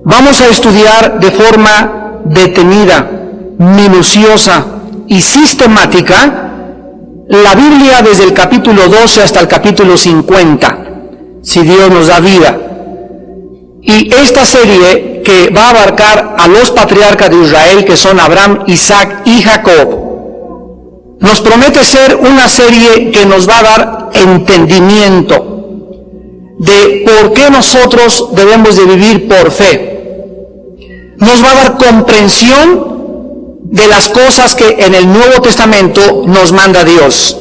vamos a estudiar de forma detenida, minuciosa y sistemática la Biblia desde el capítulo 12 hasta el capítulo 50, si Dios nos da vida. Y esta serie que va a abarcar a los patriarcas de Israel, que son Abraham, Isaac y Jacob, nos promete ser una serie que nos va a dar entendimiento de por qué nosotros debemos de vivir por fe. Nos va a dar comprensión de las cosas que en el Nuevo Testamento nos manda Dios.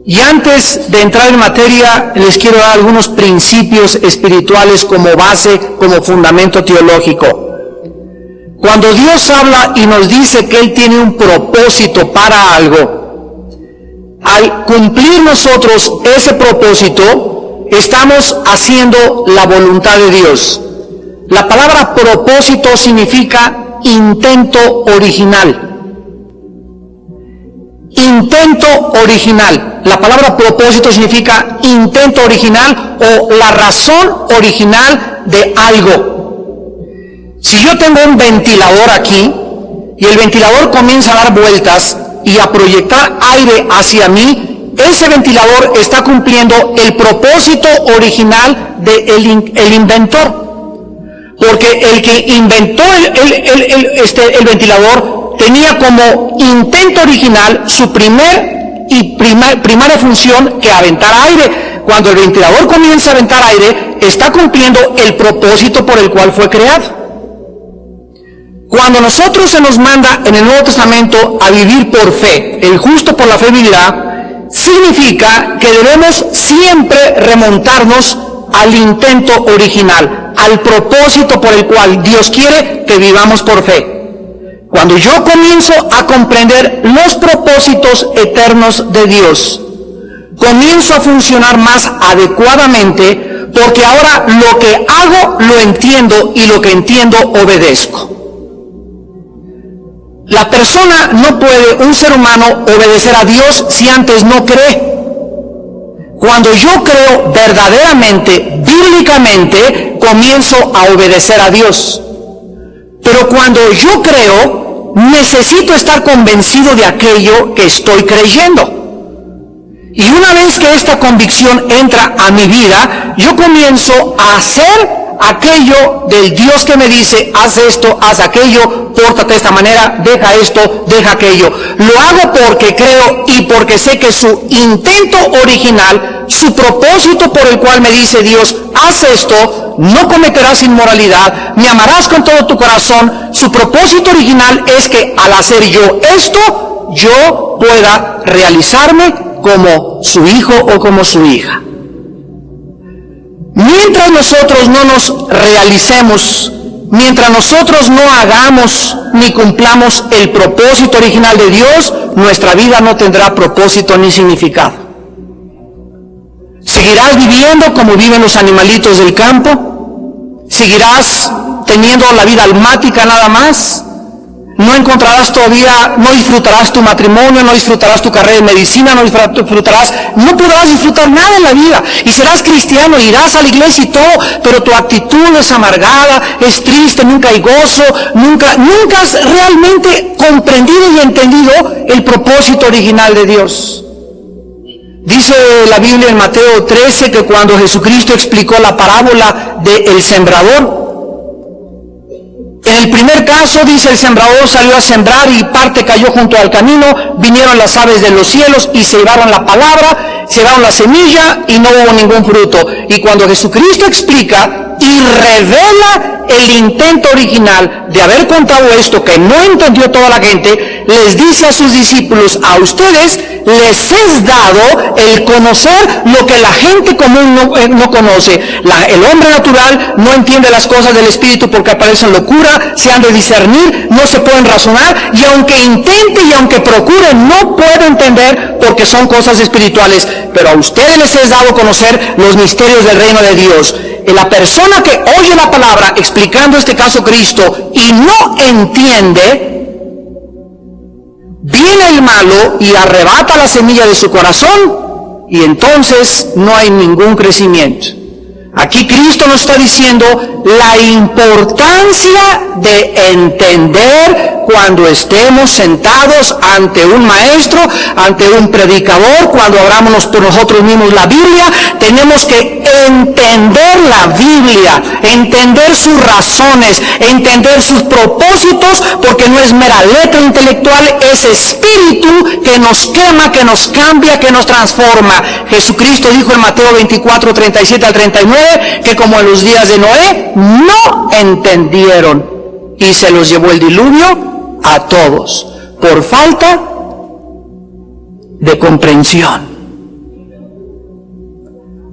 Y antes de entrar en materia, les quiero dar algunos principios espirituales como base, como fundamento teológico. Cuando Dios habla y nos dice que Él tiene un propósito para algo, al cumplir nosotros ese propósito, estamos haciendo la voluntad de Dios. La palabra propósito significa intento original. Intento original. La palabra propósito significa intento original o la razón original de algo. Si yo tengo un ventilador aquí y el ventilador comienza a dar vueltas y a proyectar aire hacia mí, ese ventilador está cumpliendo el propósito original del inventor. Porque el que inventó el ventilador tenía como intento original su primaria función que aventar aire. Cuando el ventilador comienza a aventar aire, está cumpliendo el propósito por el cual fue creado. Cuando nosotros se nos manda en el Nuevo Testamento a vivir por fe, el justo por la fe vivirá, significa que debemos siempre remontarnos al intento original, al propósito por el cual Dios quiere que vivamos por fe. Cuando yo comienzo a comprender los propósitos eternos de Dios, comienzo a funcionar más adecuadamente, porque ahora lo que hago lo entiendo y lo que entiendo obedezco. La persona no puede, un ser humano, obedecer a Dios si antes no cree. Cuando yo creo verdaderamente, bíblicamente, comienzo a obedecer a Dios. Pero cuando yo creo, necesito estar convencido de aquello que estoy creyendo. Y una vez que esta convicción entra a mi vida, yo comienzo a hacer aquello del Dios que me dice, haz esto, haz aquello, pórtate de esta manera, deja esto, deja aquello. Lo hago porque creo y porque sé que su intento original, su propósito por el cual me dice Dios, haz esto, no cometerás inmoralidad, me amarás con todo tu corazón, su propósito original es que al hacer yo esto, yo pueda realizarme como su hijo o como su hija. Mientras nosotros no nos realicemos, mientras nosotros no hagamos ni cumplamos el propósito original de Dios, nuestra vida no tendrá propósito ni significado. ¿Seguirás viviendo como viven los animalitos del campo? ¿Seguirás teniendo la vida almática nada más? No encontrarás todavía, no disfrutarás tu matrimonio, no disfrutarás tu carrera de medicina, no podrás disfrutar nada en la vida. Y serás cristiano, irás a la iglesia y todo, pero tu actitud es amargada, es triste, nunca hay gozo, nunca has realmente comprendido y entendido el propósito original de Dios. Dice la Biblia en Mateo 13 que cuando Jesucristo explicó la parábola del sembrador, en el primer caso, dice, el sembrador salió a sembrar y parte cayó junto al camino, vinieron las aves de los cielos y se llevaron la palabra, se llevaron la semilla y no hubo ningún fruto. Y cuando Jesucristo explica y revela el intento original de haber contado esto que no entendió toda la gente, les dice a sus discípulos, a ustedes les es dado el conocer lo que la gente común no conoce. El hombre natural no entiende las cosas del Espíritu porque aparecen locura, se han de discernir, no se pueden razonar, y aunque intente y aunque procure, no puede entender porque son cosas espirituales. Pero a ustedes les es dado conocer los misterios del reino de Dios. La persona que oye la palabra explicando este caso Cristo y no entiende, viene el malo y arrebata la semilla de su corazón y entonces no hay ningún crecimiento. Aquí Cristo nos está diciendo la importancia de entender cuando estemos sentados ante un maestro, ante un predicador, cuando abramos por nosotros mismos la Biblia, tenemos que entender la Biblia, entender sus razones, entender sus propósitos, porque no es mera letra intelectual, es espíritu que nos quema, que nos cambia, que nos transforma. Jesucristo dijo en Mateo 24, 37 al 39, que como en los días de Noé, no entendieron y se los llevó el diluvio a todos, por falta de comprensión.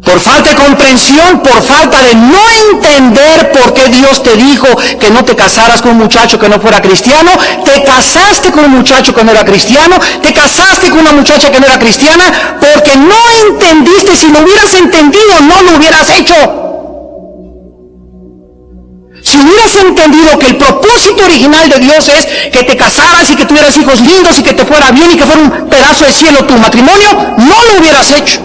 Por falta de comprensión, por falta de no entender por qué Dios te dijo que no te casaras con un muchacho que no fuera cristiano, te casaste con un muchacho que no era cristiano, te casaste con una muchacha que no era cristiana, porque no entendiste. Si lo hubieras entendido, no lo hubieras hecho. Si hubieras entendido que el propósito original de Dios es que te casaras y que tuvieras hijos lindos y que te fuera bien y que fuera un pedazo de cielo tu matrimonio, no lo hubieras hecho.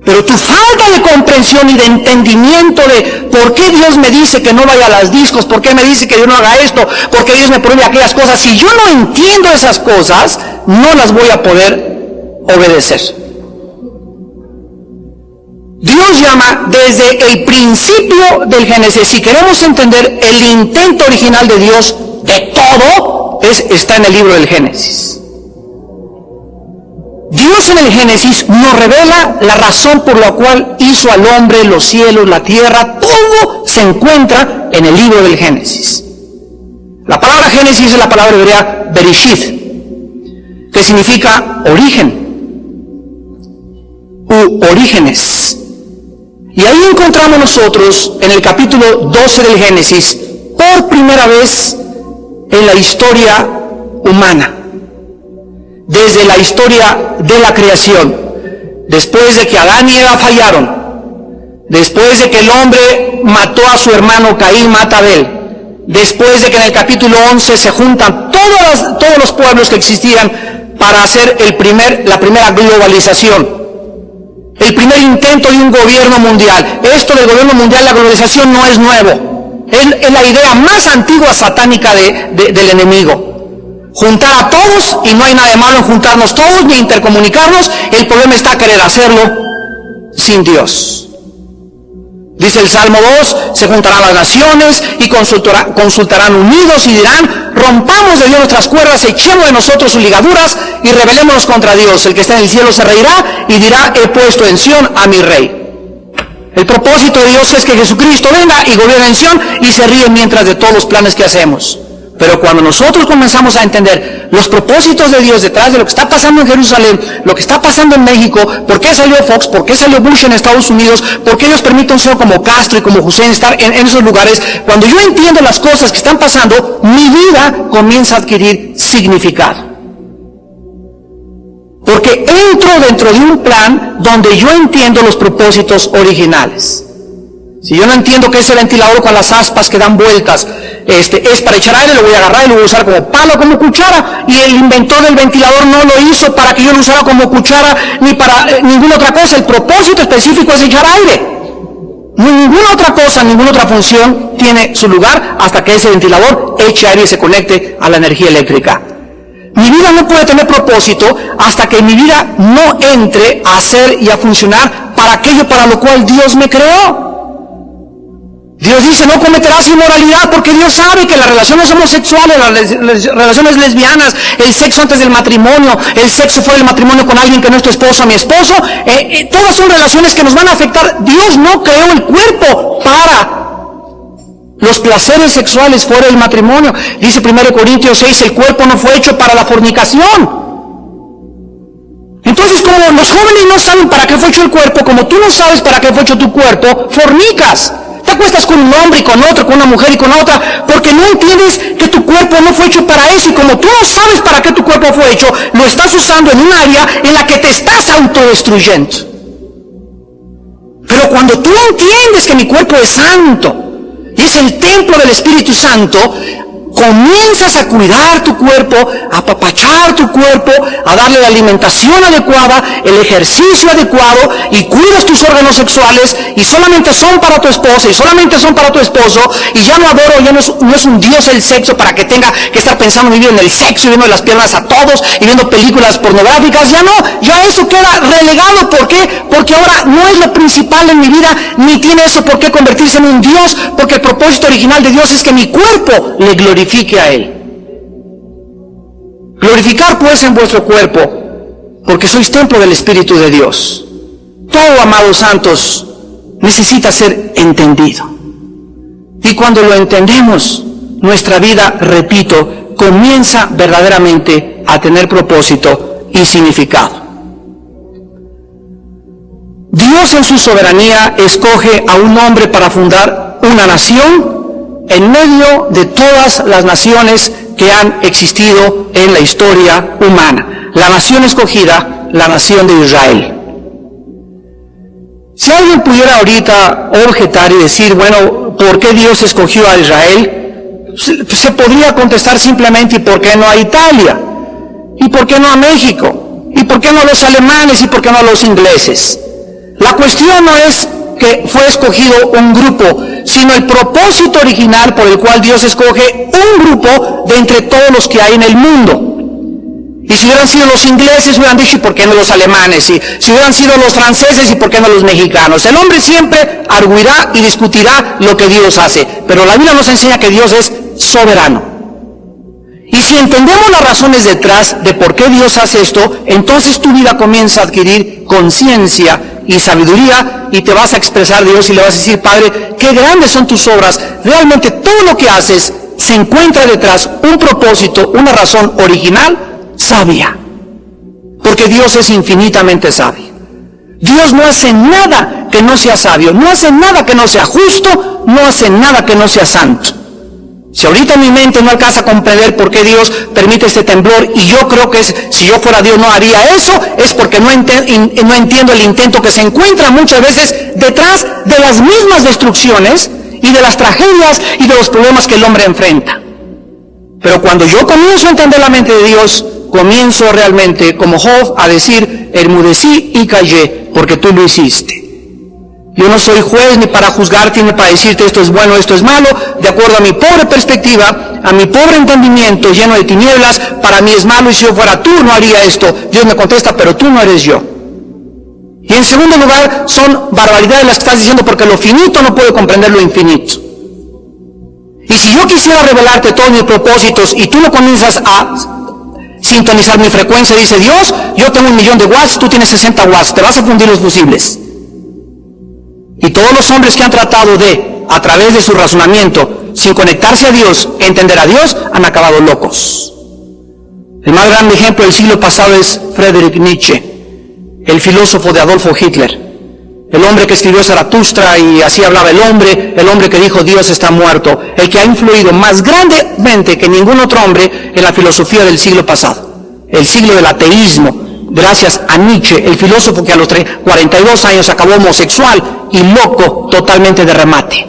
Pero tu falta de comprensión y de entendimiento de por qué Dios me dice que no vaya a las discos, por qué me dice que yo no haga esto, por qué Dios me prohíbe aquellas cosas, si yo no entiendo esas cosas, no las voy a poder obedecer. Dios llama desde el principio del Génesis. Si queremos entender el intento original de Dios de todo, está en el libro del Génesis. Dios en el Génesis nos revela la razón por la cual hizo al hombre, los cielos, la tierra, todo se encuentra en el libro del Génesis. La palabra Génesis es la palabra hebrea Bereshith, que significa origen u orígenes. Y ahí encontramos nosotros en el capítulo 12 del Génesis, por primera vez en la historia humana, desde la historia de la creación, después de que Adán y Eva fallaron, después de que el hombre mató a su hermano Caín, mata a Abel, después de que en el capítulo 11 se juntan todos los pueblos que existían para hacer la primera globalización, el primer intento de un gobierno mundial. Esto del gobierno mundial, la globalización, no es nuevo, es la idea más antigua satánica del enemigo. Juntar a todos, y no hay nada de malo en juntarnos todos ni intercomunicarnos. El problema está querer hacerlo sin Dios. Dice el Salmo 2, se juntarán las naciones y consultarán unidos y dirán, rompamos de Dios nuestras cuerdas, echemos de nosotros sus ligaduras y rebelémonos contra Dios. El que está en el cielo se reirá y dirá, he puesto en Sión a mi rey. El propósito de Dios es que Jesucristo venga y gobierne en Sión y se ríe mientras de todos los planes que hacemos. Pero cuando nosotros comenzamos a entender los propósitos de Dios detrás de lo que está pasando en Jerusalén, lo que está pasando en México, por qué salió Fox, por qué salió Bush en Estados Unidos, por qué Dios permite a un señor como Castro y como Hussein estar en esos lugares, cuando yo entiendo las cosas que están pasando, mi vida comienza a adquirir significado. Porque entro dentro de un plan donde yo entiendo los propósitos originales. Si yo no entiendo que ese ventilador con las aspas que dan vueltas es para echar aire, lo voy a agarrar y lo voy a usar como palo, como cuchara, y el inventor del ventilador no lo hizo para que yo lo usara como cuchara ni para ninguna otra cosa. El propósito específico es echar aire. Ninguna otra cosa, ninguna otra función tiene su lugar hasta que ese ventilador eche aire y se conecte a la energía eléctrica. Mi vida no puede tener propósito hasta que mi vida no entre a hacer y a funcionar para aquello para lo cual Dios me creó. Dios dice, no cometerás inmoralidad, porque Dios sabe que las relaciones homosexuales, las relaciones lesbianas, el sexo antes del matrimonio, el sexo fuera del matrimonio con alguien que no es tu esposo o mi esposo, todas son relaciones que nos van a afectar. Dios no creó el cuerpo para los placeres sexuales fuera del matrimonio. Dice 1 Corintios 6, el cuerpo no fue hecho para la fornicación. Entonces, como los jóvenes no saben para qué fue hecho el cuerpo, como tú no sabes para qué fue hecho tu cuerpo, fornicas. Te acuestas con un hombre y con otro, con una mujer y con otra, porque no entiendes que tu cuerpo no fue hecho para eso, y como tú no sabes para qué tu cuerpo fue hecho, lo estás usando en un área en la que te estás autodestruyendo. Pero cuando tú entiendes que mi cuerpo es santo, y es el templo del Espíritu Santo, comienzas a cuidar tu cuerpo, a apapachar tu cuerpo, a darle la alimentación adecuada, el ejercicio adecuado, y cuidas tus órganos sexuales, y solamente son para tu esposa, y solamente son para tu esposo, y ya no adoro, ya no es un Dios el sexo para que tenga que estar pensando en vivir en el sexo, y viendo las piernas a todos, y viendo películas pornográficas, ya no, ya eso queda relegado. ¿Por qué? Porque ahora no es lo principal en mi vida, ni tiene eso por qué convertirse en un Dios, porque el propósito original de Dios es que mi cuerpo le glorifique a Él. Glorificar pues en vuestro cuerpo, porque sois templo del Espíritu de Dios. Todo, amados santos, necesita ser entendido. Y cuando lo entendemos, nuestra vida, repito, comienza verdaderamente a tener propósito y significado. Dios en su soberanía escoge a un hombre para fundar una nación en medio de todas las naciones que han existido en la historia humana. La nación escogida, la nación de Israel. Si alguien pudiera ahorita objetar y decir, bueno, ¿por qué Dios escogió a Israel? Se podría contestar simplemente, ¿y por qué no a Italia? ¿Y por qué no a México? ¿Y por qué no a los alemanes? ¿Y por qué no a los ingleses? La cuestión no es que fue escogido un grupo, sino el propósito original por el cual Dios escoge un grupo de entre todos los que hay en el mundo. Y si hubieran sido los ingleses, hubieran dicho, ¿y por qué no los alemanes? Y si hubieran sido los franceses, ¿y por qué no los mexicanos? El hombre siempre arguirá y discutirá lo que Dios hace, pero la Biblia nos enseña que Dios es soberano. Y si entendemos las razones detrás de por qué Dios hace esto, entonces tu vida comienza a adquirir conciencia y sabiduría, y te vas a expresar a Dios y le vas a decir, Padre, qué grandes son tus obras. Realmente todo lo que haces se encuentra detrás un propósito, una razón original, sabia. Porque Dios es infinitamente sabio. Dios no hace nada que no sea sabio, no hace nada que no sea justo, no hace nada que no sea santo. Si ahorita mi mente no alcanza a comprender por qué Dios permite este temblor, y yo creo que si yo fuera Dios no haría eso, es porque no entiendo el intento que se encuentra muchas veces detrás de las mismas destrucciones y de las tragedias y de los problemas que el hombre enfrenta. Pero cuando yo comienzo a entender la mente de Dios, comienzo realmente, como Job, a decir, enmudecí y callé, porque tú lo hiciste. Yo no soy juez ni para juzgarte ni para decirte esto es bueno, esto es malo, de acuerdo a mi pobre perspectiva, a mi pobre entendimiento lleno de tinieblas. Para mí es malo, y si yo fuera tú no haría esto. Dios me contesta, pero tú no eres yo. Y en segundo lugar, son barbaridades las que estás diciendo, porque lo finito no puede comprender lo infinito. Y si yo quisiera revelarte todos mis propósitos y tú no comienzas a sintonizar mi frecuencia, dice Dios, yo tengo 1,000,000 de watts, tú tienes 60 watts, te vas a fundir los fusibles. Y todos los hombres que han tratado de, a través de su razonamiento, sin conectarse a Dios, entender a Dios, han acabado locos. El más grande ejemplo del siglo pasado es Friedrich Nietzsche, el filósofo de Adolfo Hitler, el hombre que escribió Zaratustra y así hablaba el hombre que dijo Dios está muerto, el que ha influido más grandemente que ningún otro hombre en la filosofía del siglo pasado, el siglo del ateísmo. Gracias a Nietzsche, el filósofo que a los 42 años acabó homosexual y loco totalmente de remate.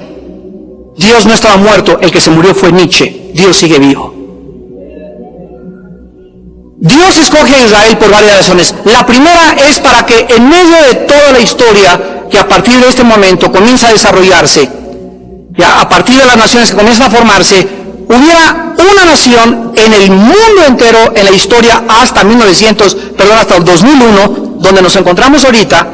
Dios no estaba muerto, el que se murió fue Nietzsche. Dios sigue vivo. Dios escoge a Israel por varias razones. La primera es para que en medio de toda la historia que a partir de este momento comienza a desarrollarse, ya a partir de las naciones que comienzan a formarse, hubiera una nación en el mundo entero, en la historia hasta hasta el 2001, donde nos encontramos ahorita,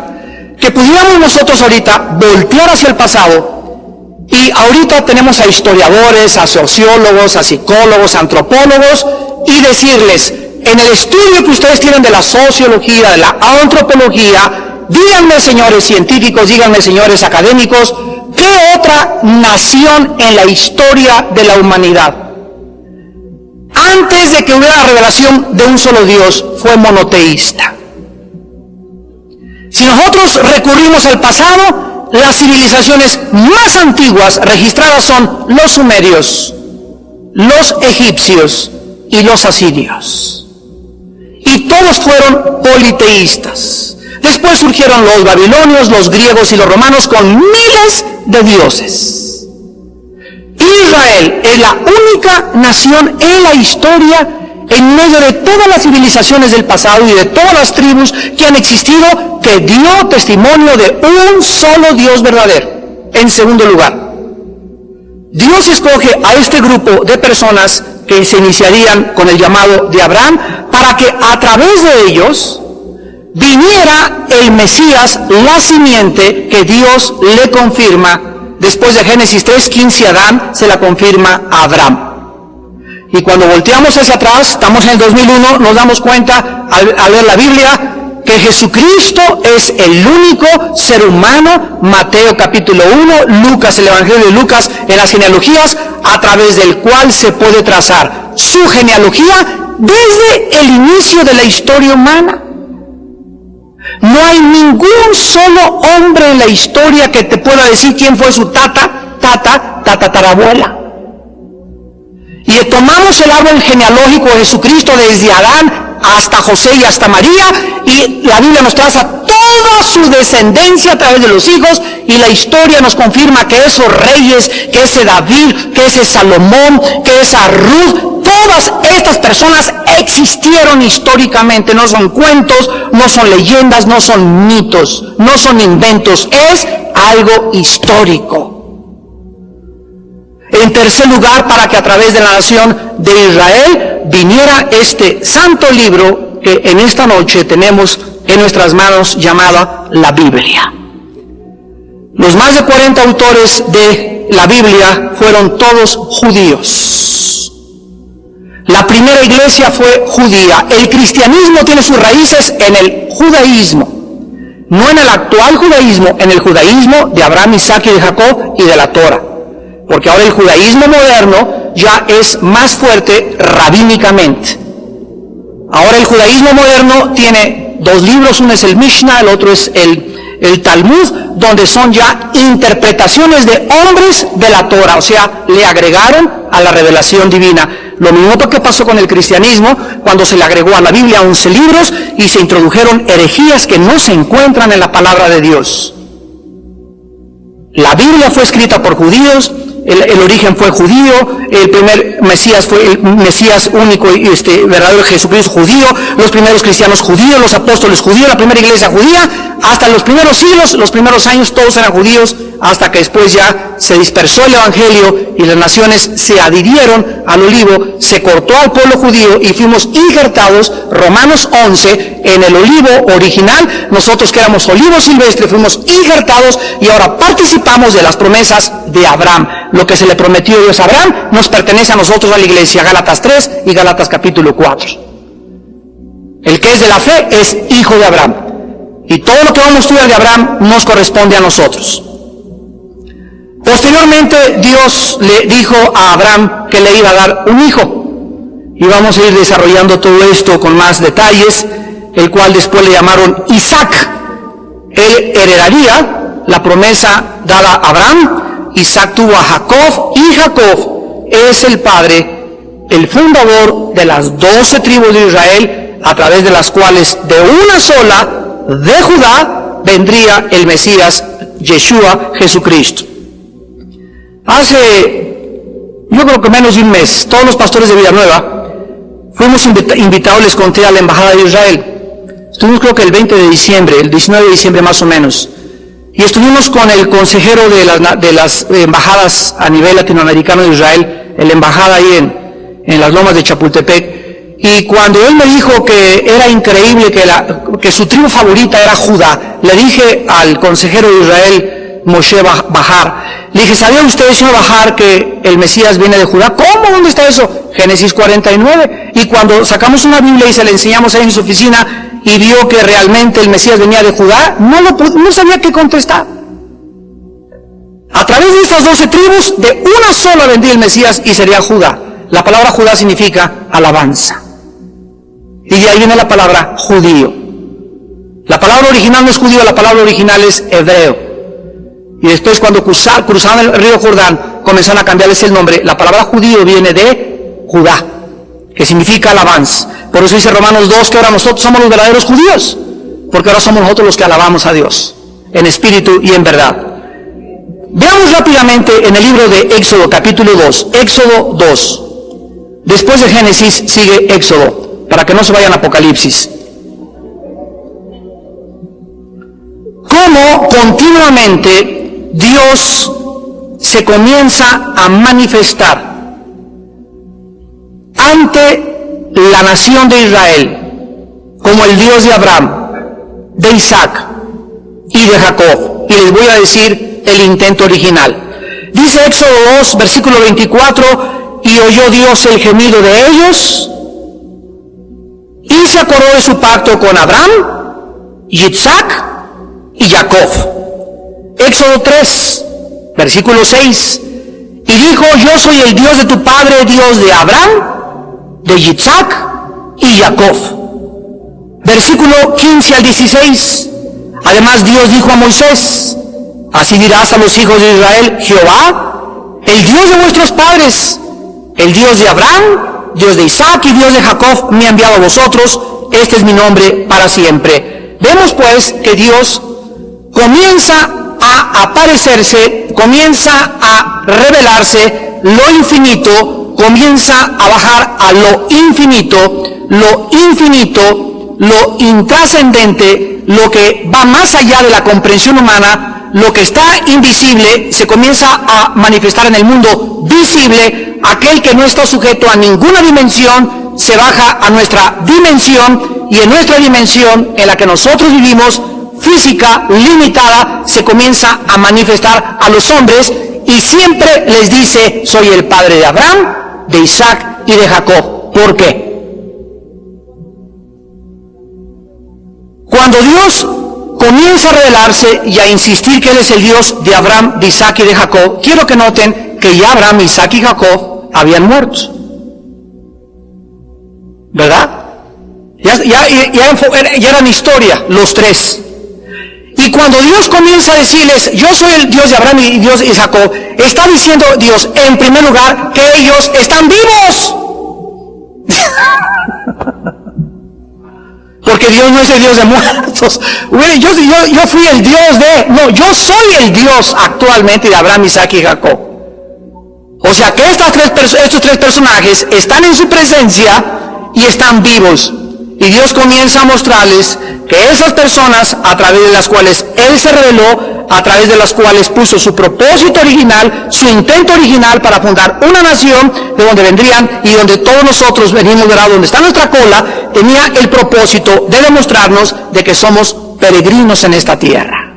que pudiéramos nosotros ahorita voltear hacia el pasado, y ahorita tenemos a historiadores, a sociólogos, a psicólogos, a antropólogos, y decirles, en el estudio que ustedes tienen de la sociología, de la antropología, díganme señores científicos, díganme señores académicos, ¿qué otra nación en la historia de la humanidad, antes de que hubiera la revelación de un solo Dios, fue monoteísta? Si nosotros recurrimos al pasado, las civilizaciones más antiguas registradas son los sumerios, los egipcios y los asirios. Y todos fueron politeístas. Después surgieron los babilonios, los griegos y los romanos con miles de dioses. Israel Israel es la única nación en la historia, en medio de todas las civilizaciones del pasado y de todas las tribus que han existido, que dio testimonio de un solo Dios verdadero. En segundo lugar, Dios escoge a este grupo de personas que se iniciarían con el llamado de Abraham para que a través de ellos viniera el Mesías, la simiente que Dios le confirma. Después de Génesis 3:15 a Adán, se la confirma a Abraham. Y cuando volteamos hacia atrás, estamos en el 2001, nos damos cuenta al leer la Biblia que Jesucristo es el único ser humano, Mateo capítulo 1, Lucas, el Evangelio de Lucas, en las genealogías, a través del cual se puede trazar su genealogía desde el inicio de la historia humana. No hay ningún solo hombre en la historia que te pueda decir quién fue su tatarabuela. Y tomamos el árbol genealógico de Jesucristo desde Adán hasta José y hasta María, y la Biblia nos traza toda su descendencia a través de los hijos, y la historia nos confirma que esos reyes, que ese David, que ese Salomón, que esa Ruth, todas estas personas existieron históricamente. No son cuentos, no son leyendas, no son mitos, no son inventos, es algo histórico. En tercer lugar, para que a través de la nación de Israel viniera este santo libro que en esta noche tenemos en nuestras manos, llamada la Biblia. Los más de 40 autores de la Biblia fueron todos judíos. La primera iglesia fue judía. El cristianismo tiene sus raíces en el judaísmo, no en el actual judaísmo, en el judaísmo de Abraham, Isaac y de Jacob y de la Torah. Porque ahora el judaísmo moderno ya es más fuerte rabínicamente. Ahora el judaísmo moderno tiene dos libros, uno es el Mishnah, el otro es el Talmud, donde son ya interpretaciones de hombres de la Torah, o sea, le agregaron a la revelación divina. Lo mismo que pasó con el cristianismo, cuando se le agregó a la Biblia 11 libros y se introdujeron herejías que no se encuentran en la palabra de Dios. La Biblia fue escrita por judíos, el origen fue judío, el primer Mesías fue el Mesías único y verdadero Jesucristo judío, los primeros cristianos judíos, los apóstoles judíos, la primera iglesia judía, hasta los primeros siglos, los primeros años todos eran judíos, hasta que después ya se dispersó el evangelio y las naciones se adhirieron al olivo, se cortó al pueblo judío y fuimos injertados, Romanos 11, en el olivo original. Nosotros que éramos olivo silvestre fuimos injertados y ahora participamos de las promesas de Abraham. Lo que se le prometió Dios a Abraham nos pertenece a nosotros, a la iglesia. Gálatas 3 y Gálatas capítulo 4. El que es de la fe es hijo de Abraham. Y todo lo que vamos a estudiar de Abraham nos corresponde a nosotros. Posteriormente, Dios le dijo a Abraham que le iba a dar un hijo. Y vamos a ir desarrollando todo esto con más detalles, el cual después le llamaron Isaac. Él heredaría la promesa dada a Abraham. Isaac tuvo a Jacob, y Jacob es el padre, el fundador de las 12 tribus de Israel, a través de las cuales de una sola, de Judá, vendría el Mesías, Yeshua, Jesucristo. Hace, yo creo que menos de un mes, todos los pastores de Villanueva fuimos invitados, les conté, a la embajada de Israel. Estuvimos creo que el 20 de diciembre, el 19 de diciembre más o menos. Y estuvimos con el consejero de las embajadas a nivel latinoamericano de Israel, en la embajada ahí en las lomas de Chapultepec. Y cuando él me dijo que era increíble que su tribu favorita era Judá, le dije al consejero de Israel, Moshe Bahar, le dije, ¿sabía usted, señor Bahar, que el Mesías viene de Judá? ¿Cómo? ¿Dónde está eso? Génesis 49. Y cuando sacamos una Biblia y se la enseñamos ahí en su oficina, y vio que realmente el Mesías venía de Judá, no sabía qué contestar. A través de esas 12 tribus, de una sola vendría el Mesías y sería Judá. La palabra Judá significa alabanza. Y de ahí viene la palabra judío. La palabra original no es judío, la palabra original es hebreo. Y después cuando cruzaban el río Jordán, comenzaron a cambiarles el nombre. La palabra judío viene de Judá, que significa alabanza. Por eso dice Romanos 2 que ahora nosotros somos los verdaderos judíos, porque ahora somos nosotros los que alabamos a Dios, en espíritu y en verdad. Veamos rápidamente en el libro de Éxodo, capítulo 2, Éxodo 2. Después de Génesis sigue Éxodo, para que no se vayan a Apocalipsis. Cómo continuamente Dios se comienza a manifestar ante la nación de Israel como el Dios de Abraham, de Isaac y de Jacob. Y les voy a decir el intento original. Dice Éxodo 2, versículo 24, y oyó Dios el gemido de ellos, y se acordó de su pacto con Abraham, Isaac y Jacob. Éxodo 3, versículo 6, y dijo, yo soy el Dios de tu padre, Dios de Abraham, de Isaac y Jacob. Versículo 15 al 16, además Dios dijo a Moisés, así dirás a los hijos de Israel, Jehová, el Dios de vuestros padres, el Dios de Abraham, Dios de Isaac y Dios de Jacob, me ha enviado a vosotros, este es mi nombre para siempre. Vemos pues que Dios comienza a aparecerse, comienza a revelarse lo infinito, comienza a bajar a lo infinito, lo intrascendente, lo que va más allá de la comprensión humana, lo que está invisible se comienza a manifestar en el mundo visible. Aquel que no está sujeto a ninguna dimensión se baja a nuestra dimensión, y en nuestra dimensión en la que nosotros vivimos, física, limitada, se comienza a manifestar a los hombres, y siempre les dice, soy el padre de Abraham, de Isaac y de Jacob. ¿Por qué? Cuando Dios comienza a revelarse y a insistir que Él es el Dios de Abraham, de Isaac y de Jacob, quiero que noten que ya Abraham, Isaac y Jacob habían muerto, ¿verdad? Ya eran historia los tres. Y cuando Dios comienza a decirles, yo soy el Dios de Abraham y Dios de Jacob, está diciendo Dios, en primer lugar, que ellos están vivos. Porque Dios no es el Dios de muertos. Yo fui el Dios de... No, yo soy el Dios actualmente de Abraham, Isaac y Jacob. O sea que estos tres personajes están en su presencia y están vivos. Y Dios comienza a mostrarles que esas personas, a través de las cuales Él se reveló, a través de las cuales puso su propósito original, su intento original para fundar una nación de donde vendrían y donde todos nosotros venimos, ¿verdad? Donde está nuestra cola, tenía el propósito de demostrarnos de que somos peregrinos en esta tierra.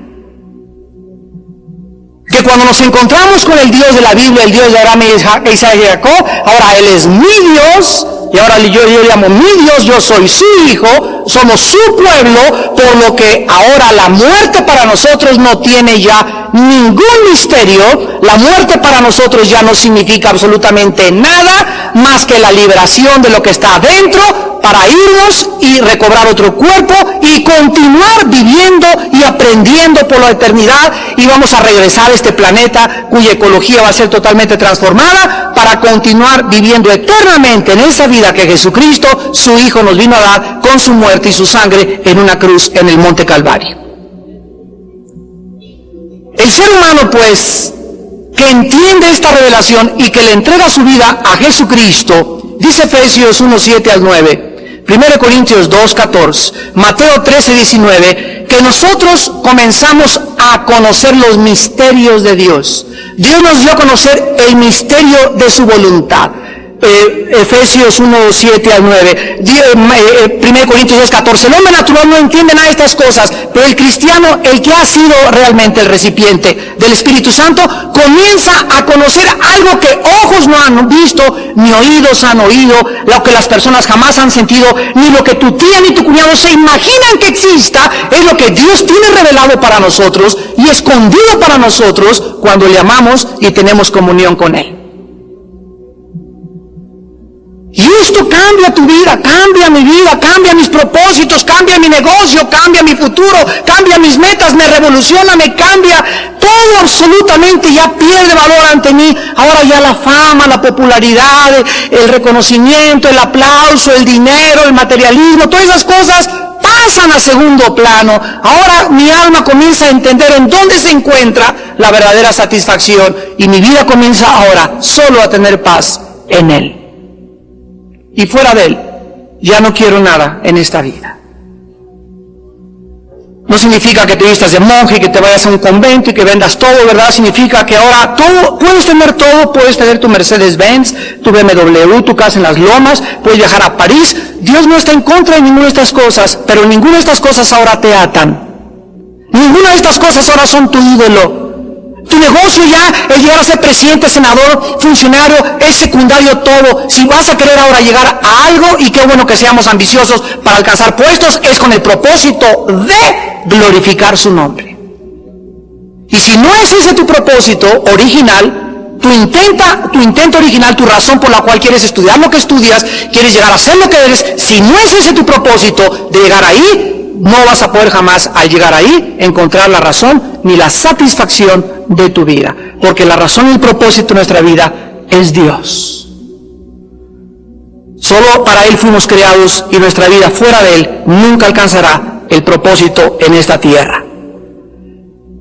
Que cuando nos encontramos con el Dios de la Biblia, el Dios de Abraham, Isaac y Jacob, ahora Él es mi Dios, y ahora yo llamo mi Dios, yo soy su hijo, somos su pueblo, por lo que ahora la muerte para nosotros no tiene ya ningún misterio. La muerte para nosotros ya no significa absolutamente nada más que la liberación de lo que está adentro, para irnos y recobrar otro cuerpo y continuar viviendo y aprendiendo por la eternidad, y vamos a regresar a este planeta cuya ecología va a ser totalmente transformada para continuar viviendo eternamente en esa vida que Jesucristo, su Hijo, nos vino a dar con su muerte y su sangre en una cruz en el Monte Calvario. El ser humano, pues, que entiende esta revelación y que le entrega su vida a Jesucristo, dice Efesios 1, 7 al 9, 1 Corintios 2, 14, Mateo 13, 19, que nosotros comenzamos a conocer los misterios de Dios. Dios nos dio a conocer el misterio de su voluntad. Efesios 1, 7 al 9, 1 Corintios 2, 14. El hombre natural no entiende nada de estas cosas, pero el cristiano, el que ha sido realmente el recipiente del Espíritu Santo, comienza a conocer algo que ojos no han visto, ni oídos han oído, lo que las personas jamás han sentido, ni lo que tu tía ni tu cuñado se imaginan que exista, es lo que Dios tiene revelado para nosotros y escondido para nosotros cuando le amamos y tenemos comunión con Él. Y esto cambia tu vida, cambia mi vida, cambia mis propósitos, cambia mi negocio, cambia mi futuro, cambia mis metas, me revoluciona, me cambia todo absolutamente, ya pierde valor ante mí. Ahora ya la fama, la popularidad, el reconocimiento, el aplauso, el dinero, el materialismo, todas esas cosas pasan a segundo plano. Ahora mi alma comienza a entender en dónde se encuentra la verdadera satisfacción, y mi vida comienza ahora solo a tener paz en Él. Y fuera de Él, ya no quiero nada en esta vida. No significa que te vistas de monje, que te vayas a un convento y que vendas todo, ¿verdad? Significa que ahora todo, puedes tener todo, puedes tener tu Mercedes-Benz, tu BMW, tu casa en las lomas, puedes viajar a París. Dios no está en contra de ninguna de estas cosas, pero ninguna de estas cosas ahora te atan. Ninguna de estas cosas ahora son tu ídolo. Tu negocio ya, el llegar a ser presidente, senador, funcionario, es secundario todo. Si vas a querer ahora llegar a algo, y qué bueno que seamos ambiciosos para alcanzar puestos, es con el propósito de glorificar su nombre. Y si no es ese tu propósito original, tu intento original, tu razón por la cual quieres estudiar lo que estudias, quieres llegar a ser lo que eres, si no es ese tu propósito de llegar ahí, no vas a poder jamás, al llegar ahí, encontrar la razón ni la satisfacción de tu vida. Porque la razón y el propósito de nuestra vida es Dios. Solo para Él fuimos creados, y nuestra vida fuera de Él nunca alcanzará el propósito en esta tierra.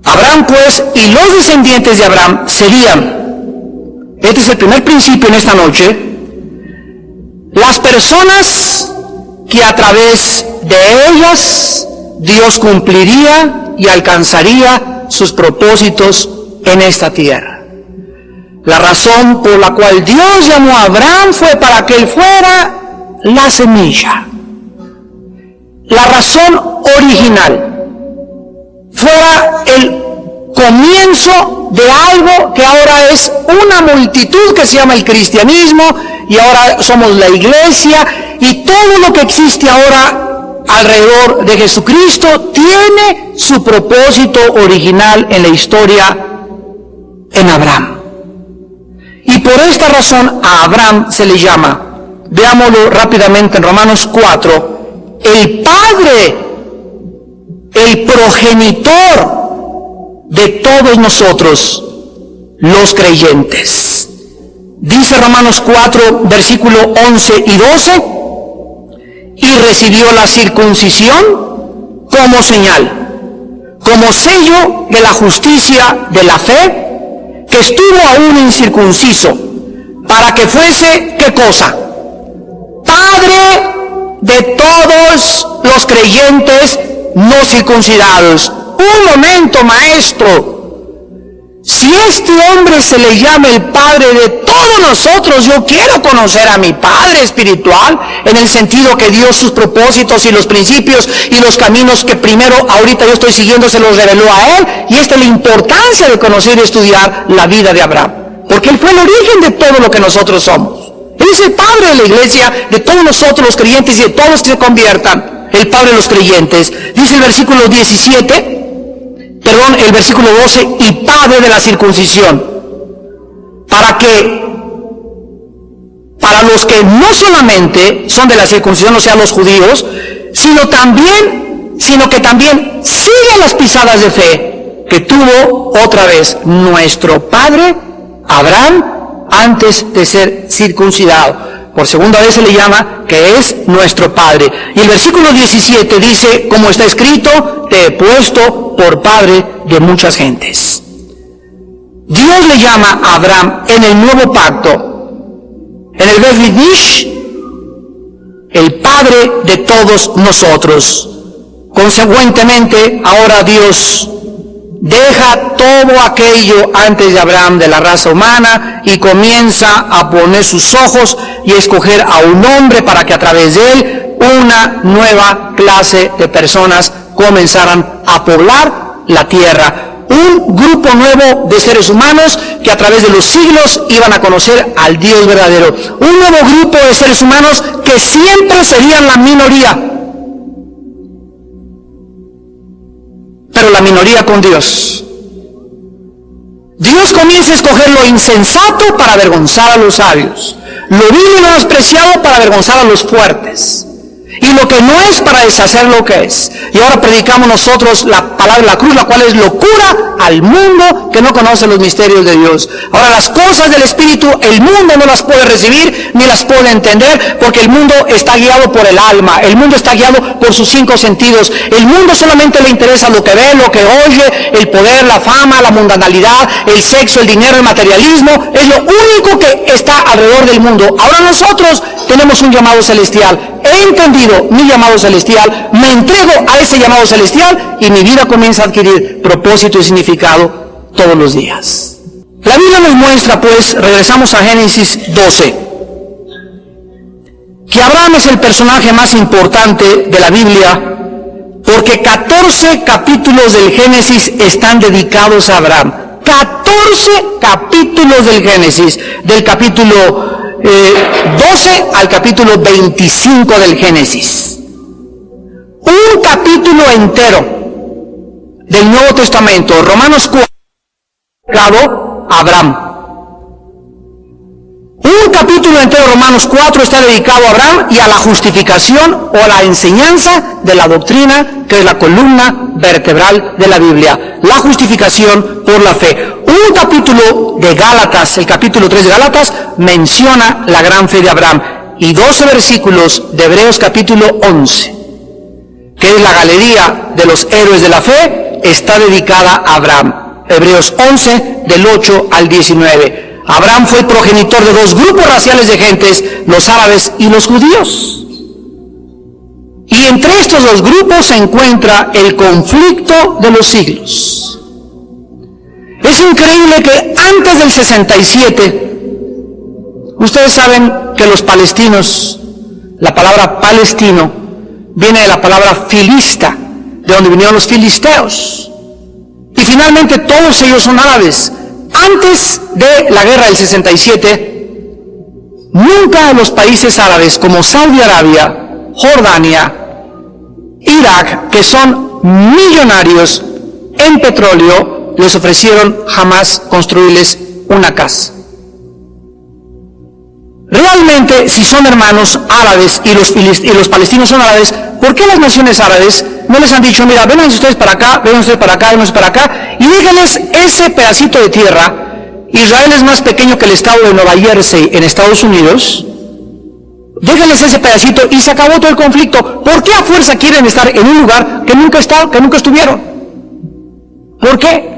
Abraham, pues, y los descendientes de Abraham serían, este es el primer principio en esta noche, las personas que a través de ellas Dios cumpliría y alcanzaría sus propósitos en esta tierra. La razón por la cual Dios llamó a Abraham fue para que él fuera la semilla. La razón original fuera el comienzo de algo que ahora es una multitud que se llama el cristianismo, y ahora somos la iglesia, y todo lo que existe ahora alrededor de Jesucristo tiene su propósito original en la historia en Abraham. Y por esta razón a Abraham se le llama, veámoslo rápidamente en Romanos 4, el padre, el progenitor de todos nosotros, los creyentes. Dice Romanos 4, versículo 11 y 12, y recibió la circuncisión como señal, como sello de la justicia de la fe, que estuvo aún incircunciso, para que fuese, ¿qué cosa? Padre de todos los creyentes no circuncidados. Un momento, maestro. Si este hombre se le llama el Padre de todos nosotros, yo quiero conocer a mi Padre espiritual, en el sentido que Dios sus propósitos y los principios y los caminos que primero ahorita yo estoy siguiendo se los reveló a Él, y esta es la importancia de conocer y estudiar la vida de Abraham, porque Él fue el origen de todo lo que nosotros somos. Él es el Padre de la iglesia, de todos nosotros los creyentes y de todos los que se conviertan, el Padre de los creyentes. Dice el versículo 17, el versículo 12, y padre de la circuncisión, para los que no solamente son de la circuncisión, o sea, los judíos, sino que también siguen las pisadas de fe que tuvo otra vez nuestro padre Abraham antes de ser circuncidado. Por segunda vez se le llama que es nuestro Padre. Y el versículo 17 dice, como está escrito, te he puesto por padre de muchas gentes. Dios le llama a Abraham en el nuevo pacto, en el Beth Midrash, el Padre de todos nosotros. Consecuentemente, ahora Dios deja todo aquello antes de Abraham de la raza humana y comienza a poner sus ojos y a escoger a un hombre para que a través de él una nueva clase de personas comenzaran a poblar la tierra. Un grupo nuevo de seres humanos que a través de los siglos iban a conocer al Dios verdadero. Un nuevo grupo de seres humanos que siempre serían la minoría. Pero la minoría con Dios. Dios comienza a escoger lo insensato para avergonzar a los sabios, lo vil y lo despreciado para avergonzar a los fuertes. Y lo que no es para deshacer lo que es. Y ahora predicamos nosotros la palabra de la cruz, la cual es locura al mundo que no conoce los misterios de Dios. Ahora, las cosas del Espíritu, el mundo no las puede recibir ni las puede entender, porque el mundo está guiado por el alma, el mundo está guiado por sus 5 sentidos. El mundo solamente le interesa lo que ve, lo que oye, el poder, la fama, la mundanalidad, el sexo, el dinero, el materialismo. Es lo único que está alrededor del mundo. Ahora nosotros tenemos un llamado celestial. He entendido mi llamado celestial, me entrego a ese llamado celestial y mi vida comienza a adquirir propósito y significado todos los días. La Biblia nos muestra, pues, regresamos a Génesis 12, que Abraham es el personaje más importante de la Biblia, porque 14 capítulos del Génesis están dedicados a Abraham. 14 capítulos del Génesis, del capítulo 12 al capítulo 25 del Génesis. Un capítulo entero del Nuevo Testamento, Romanos 4, dedicado a Abraham. Un capítulo entero, Romanos 4, está dedicado a Abraham y a la justificación o a la enseñanza de la doctrina, que es la columna vertebral de la Biblia, la justificación por la fe. Un capítulo de Gálatas, el capítulo 3 de Gálatas, menciona la gran fe de Abraham. Y 12 versículos de Hebreos capítulo 11, que es la galería de los héroes de la fe, está dedicada a Abraham. Hebreos 11, del 8 al 19. Abraham fue el progenitor de 2 grupos raciales de gentes, los árabes y los judíos. Y entre estos 2 grupos se encuentra el conflicto de los siglos. Es increíble que antes del 67, ustedes saben que los palestinos, la palabra palestino viene de la palabra filista, de donde vinieron los filisteos. Y finalmente todos ellos son árabes. Antes de la guerra del 67, nunca los países árabes como Saudi Arabia, Jordania, Irak, que son millonarios en petróleo, les ofrecieron jamás construirles una casa. Realmente, si son hermanos árabes y los palestinos son árabes, ¿por qué las naciones árabes no les han dicho, mira, vengan ustedes para acá, vengan ustedes para acá, vengan ustedes para acá, y déjenles ese pedacito de tierra? Israel es más pequeño que el estado de Nueva Jersey en Estados Unidos. Déjenles ese pedacito y se acabó todo el conflicto. ¿Por qué a fuerza quieren estar en un lugar que nunca estuvieron? ¿Por qué?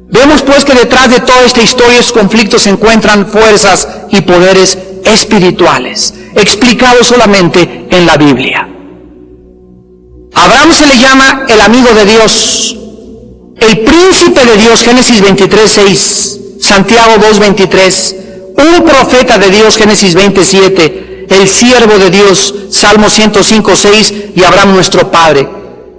Vemos pues que detrás de toda esta historia, estos conflictos, se encuentran fuerzas y poderes espirituales, explicados solamente en la Biblia. Abraham se le llama el amigo de Dios, el príncipe de Dios, Génesis 23:6, Santiago 2:23, un profeta de Dios, Génesis 27, el siervo de Dios, Salmo 105:6, y Abraham nuestro padre.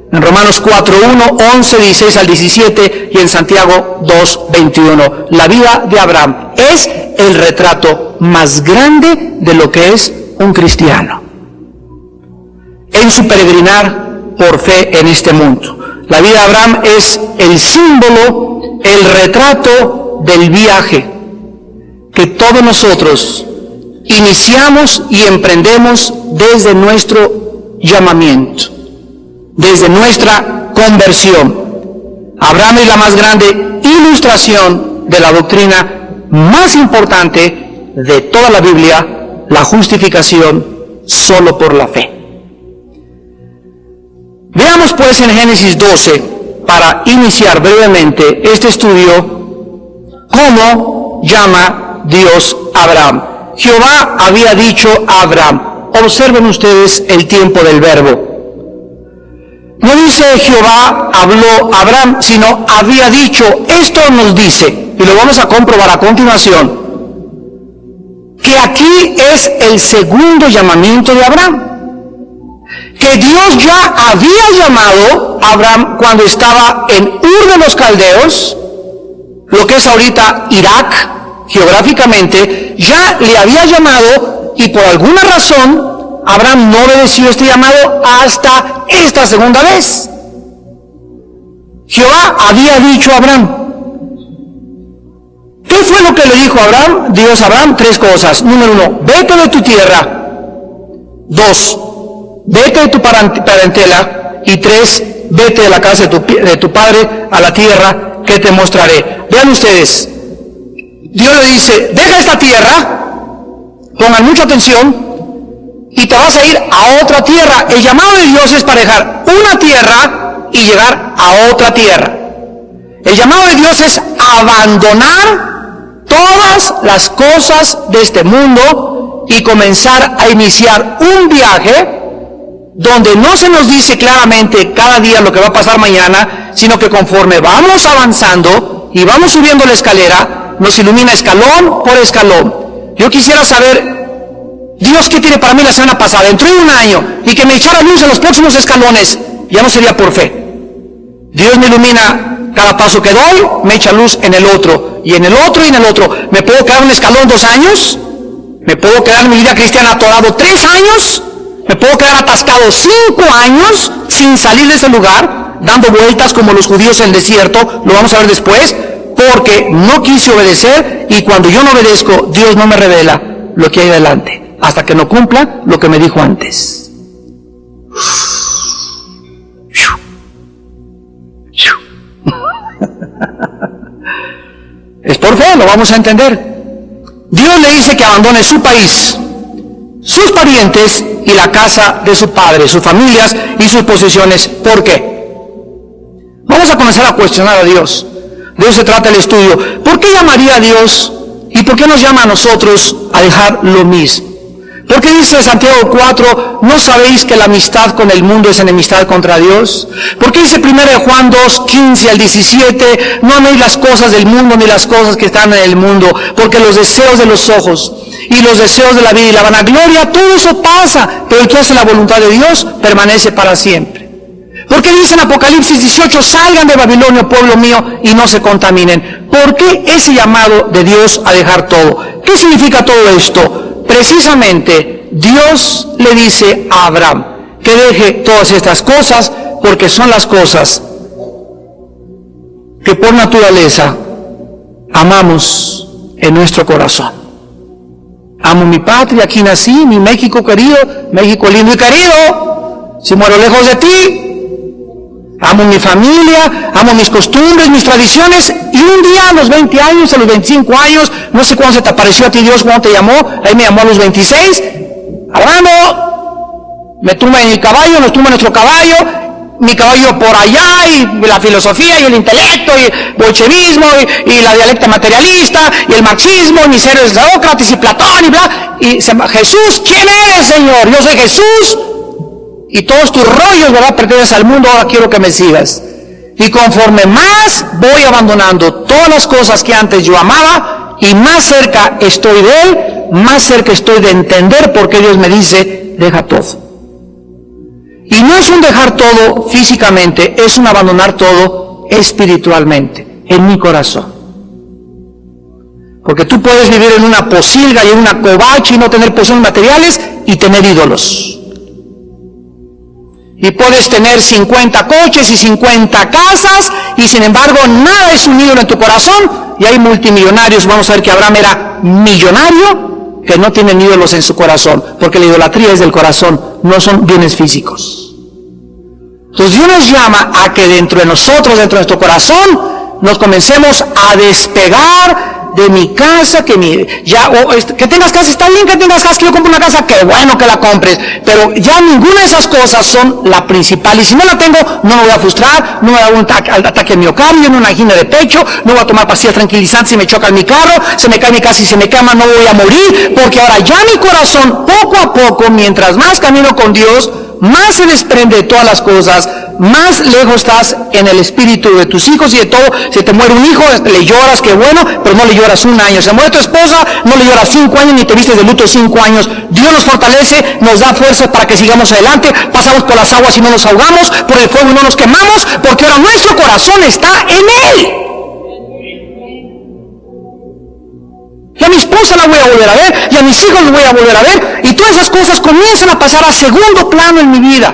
En Romanos 4:1, 11, 16 al 17, y en Santiago 2:21. La vida de Abraham es el retrato más grande de lo que es un cristiano en su peregrinar por fe en este mundo. La vida de Abraham es el símbolo, el retrato del viaje que todos nosotros iniciamos y emprendemos desde nuestro llamamiento, desde nuestra conversión. Abraham es la más grande ilustración de la doctrina más importante de toda la Biblia, la justificación solo por la fe. Veamos pues en Génesis 12, para iniciar brevemente este estudio, cómo llama Dios a Abraham. Jehová había dicho a Abraham. Observen ustedes el tiempo del verbo. No dice Jehová habló a Abraham, sino había dicho. Esto nos dice, y lo vamos a comprobar a continuación, que aquí es el segundo llamamiento de Abraham. Que Dios ya había llamado a Abraham cuando estaba en Ur de los Caldeos, lo que es ahorita Irak, geográficamente, ya le había llamado, y por alguna razón Abraham no obedeció este llamado hasta esta segunda vez. Jehová había dicho a Abraham. ¿Qué fue lo que le dijo a Abraham? Dios a Abraham 3 cosas. Número 1, vete de tu tierra. 2, vete de tu parentela, y 3, vete de la casa de tu padre a la tierra que te mostraré. Vean ustedes, Dios le dice, deja esta tierra, pongan mucha atención, y te vas a ir a otra tierra. El llamado de Dios es para dejar una tierra y llegar a otra tierra. El llamado de Dios es abandonar todas las cosas de este mundo y comenzar a iniciar un viaje donde no se nos dice claramente cada día lo que va a pasar mañana, sino que conforme vamos avanzando y vamos subiendo la escalera, nos ilumina escalón por escalón. Yo quisiera saber, Dios, ¿qué tiene para mí la semana pasada? Dentro de un año, y que me echara luz en los próximos escalones, ya no sería por fe. Dios me ilumina cada paso que doy, me echa luz en el otro, y en el otro, y en el otro. ¿Me puedo quedar un escalón 2 años? ¿Me puedo quedar en mi vida cristiana atorado 3 años? ¿Me puedo quedar atascado 5 años sin salir de ese lugar, dando vueltas como los judíos en el desierto? Lo vamos a ver después, porque no quise obedecer, y cuando yo no obedezco, Dios no me revela lo que hay delante, hasta que no cumpla lo que me dijo antes. Es por fe, lo vamos a entender. Dios le dice que abandone su país, sus parientes y la casa de su padre, sus familias y sus posesiones. ¿Por qué? Vamos a comenzar a cuestionar a Dios. De eso se trata el estudio. ¿Por qué llamaría a Dios y por qué nos llama a nosotros a dejar lo mismo? ¿Por qué dice Santiago 4, no sabéis que la amistad con el mundo es enemistad contra Dios? ¿Por qué dice 1 Juan 2, 15 al 17, no améis las cosas del mundo ni las cosas que están en el mundo? Porque los deseos de los ojos y los deseos de la vida y la vanagloria, todo eso pasa, pero el que hace la voluntad de Dios permanece para siempre. ¿Por qué dice en Apocalipsis 18, salgan de Babilonia, pueblo mío, y no se contaminen? ¿Por qué ese llamado de Dios a dejar todo? ¿Qué significa todo esto? Precisamente Dios le dice a Abraham que deje todas estas cosas porque son las cosas que por naturaleza amamos en nuestro corazón. Amo mi patria, aquí nací, mi México querido, México lindo y querido, si muero lejos de ti. Amo mi familia, amo mis costumbres, mis tradiciones, y un día a los 20 años, a los 25 años, no sé cuándo se te apareció a ti Dios, cuándo te llamó, ahí me llamó a los 26, hablando, me tumba en mi caballo, nos tumba nuestro caballo, mi caballo por allá, y la filosofía, y el intelecto, y el bolchevismo, y la dialéctica materialista, y el marxismo, y mis héroes de Sócrates, y Platón, y bla, y Jesús, ¿quién eres, Señor? Yo soy Jesús, y todos tus rollos, ¿verdad?, perteneces al mundo, ahora quiero que me sigas. Y conforme más voy abandonando todas las cosas que antes yo amaba, y más cerca estoy de Él, más cerca estoy de entender por qué Dios me dice, deja todo. Y no es un dejar todo físicamente, es un abandonar todo espiritualmente, en mi corazón. Porque tú puedes vivir en una posilga y en una covacha y no tener posesiones materiales y tener ídolos. Y puedes tener 50 coches y 50 casas, y sin embargo nada es un ídolo en tu corazón. Y hay multimillonarios, vamos a ver que Abraham era millonario, que no tienen ídolos en su corazón, porque la idolatría es del corazón, no son bienes físicos. Entonces Dios nos llama a que dentro de nosotros, dentro de nuestro corazón, nos comencemos a despegar de mi casa, que tengas casa, está bien que tengas casa, que yo compre una casa, qué bueno que la compres, pero ya ninguna de esas cosas son la principal, y si no la tengo, no me voy a frustrar, no me da un ataque miocardio, no una angina de pecho, no voy a tomar pastillas tranquilizantes si me choca mi carro, se me cae mi casa y se me quema, no voy a morir, porque ahora ya mi corazón, poco a poco, mientras más camino con Dios, más se desprende de todas las cosas, más lejos estás en el espíritu de tus hijos y de todo. Si te muere un hijo, le lloras, qué bueno, pero no le lloras 1 año. Se muere tu esposa, no le lloras 5 años, ni te vistes de luto 5 años. Dios nos fortalece, nos da fuerzas para que sigamos adelante, pasamos por las aguas y no nos ahogamos, por el fuego y no nos quemamos, porque ahora nuestro corazón está en Él. Y a mi esposa la voy a volver a ver, y a mis hijos los voy a volver a ver, y todas esas cosas comienzan a pasar a segundo plano en mi vida.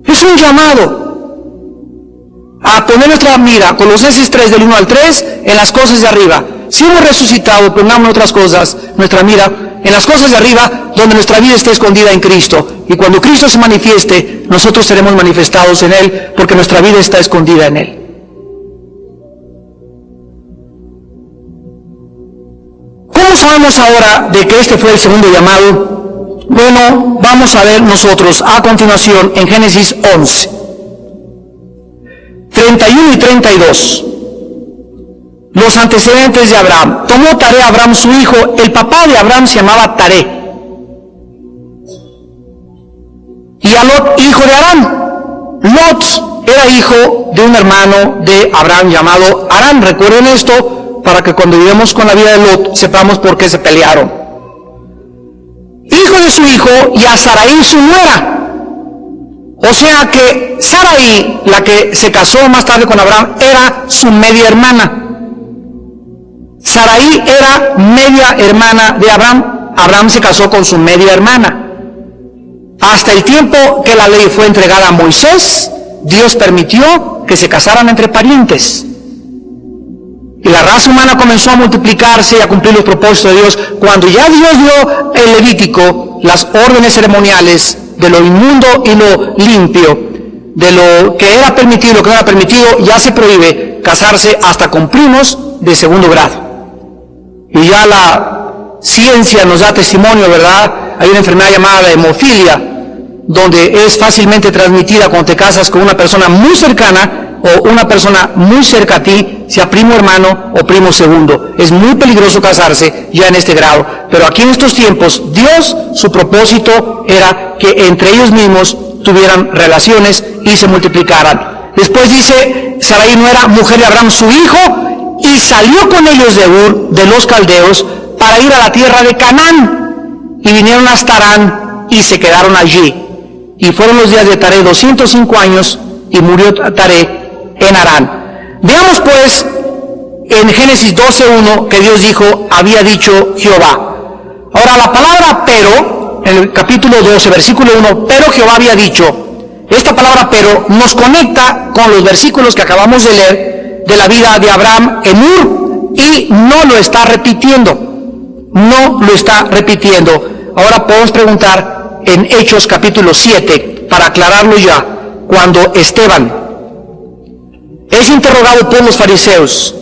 Es un llamado a poner nuestra mira, Colosenses 3, del 1 al 3, en las cosas de arriba. Si hemos resucitado, pongamos otras cosas, nuestra mira en las cosas de arriba, donde nuestra vida está escondida en Cristo. Y cuando Cristo se manifieste, nosotros seremos manifestados en Él, porque nuestra vida está escondida en Él. ¿Cómo sabemos ahora de que este fue el segundo llamado? Bueno, vamos a ver nosotros a continuación en Génesis 11, 31 y 32. Los antecedentes de Abraham. Tomó Taré a Abraham su hijo. El papá de Abraham se llamaba Taré. Y a Lot, hijo de Harán. Lot era hijo de un hermano de Abraham llamado Harán. Recuerden esto para que cuando vivamos con la vida de Lot sepamos por qué se pelearon. Hijo de su hijo, y a Sarai su nuera. O sea que Sarai, la que se casó más tarde con Abraham, era su media hermana. Sarai era media hermana de Abraham. Abraham se casó con su media hermana. Hasta el tiempo que la ley fue entregada a Moisés, Dios permitió que se casaran entre parientes. Y la raza humana comenzó a multiplicarse y a cumplir los propósitos de Dios. Cuando ya Dios dio el Levítico, las órdenes ceremoniales de lo inmundo y lo limpio, de lo que era permitido y lo que no era permitido, ya se prohíbe casarse hasta con primos de segundo grado. Y ya la ciencia nos da testimonio, ¿verdad? Hay una enfermedad llamada la hemofilia, donde es fácilmente transmitida cuando te casas con una persona muy cercana o una persona muy cerca a ti, sea primo hermano o primo segundo. Es muy peligroso casarse ya en este grado. Pero aquí en estos tiempos, Dios, su propósito era que entre ellos mismos tuvieran relaciones y se multiplicaran. Después dice, Sarai no era mujer de Abraham su hijo, y salió con ellos de Ur, de los caldeos, para ir a la tierra de Canaán. Y vinieron hasta Harán y se quedaron allí. Y fueron los días de Taré 205 años, y murió Taré en Harán. Veamos pues en Génesis 12:1 que Dios dijo, había dicho Jehová. Ahora la palabra pero, en el capítulo 12, versículo 1, pero Jehová había dicho. Esta palabra pero nos conecta con los versículos que acabamos de leer de la vida de Abraham en Ur, y no lo está repitiendo. No lo está repitiendo. Ahora podemos preguntar en Hechos capítulo 7, para aclararlo ya, cuando Esteban es interrogado por los fariseos,